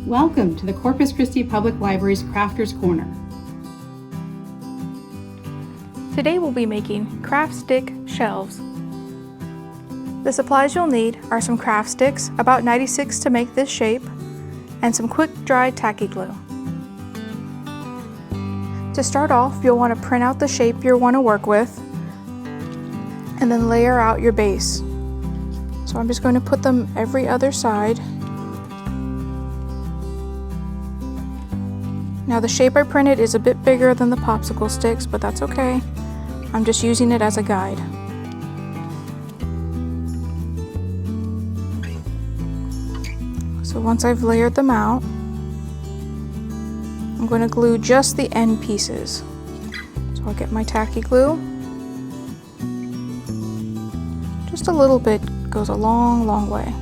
Welcome to the Corpus Christi Public Libraries Crafters Corner. Today we'll be making craft stick shelves. The supplies you'll need are some craft sticks, about 96 to make this shape, and some quick dry tacky glue. To start off, you'll want to print out the shape you want to work with, and then layer out your base. So I'm just going to put them every other side. Now the shape I printed is a bit bigger than the popsicle sticks, but that's okay. I'm just using it as a guide. So once I've layered them out, I'm going to glue just the end pieces. So I'll get my tacky glue. Just a little bit goes a long, long way.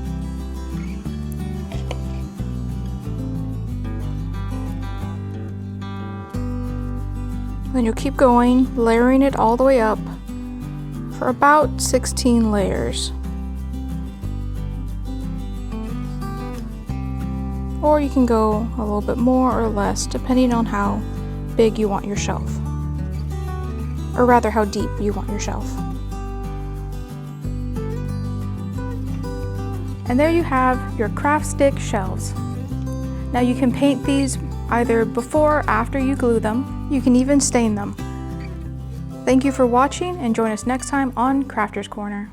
Then you'll keep going, layering it all the way up for about 16 layers. Or you can go a little bit more or less, depending on how big you want your shelf. Or rather, how deep you want your shelf. And there you have your craft stick shelves. Now you can paint these either before or after you glue them. You can even stain them. Thank you for watching, and join us next time on Crafters Corner.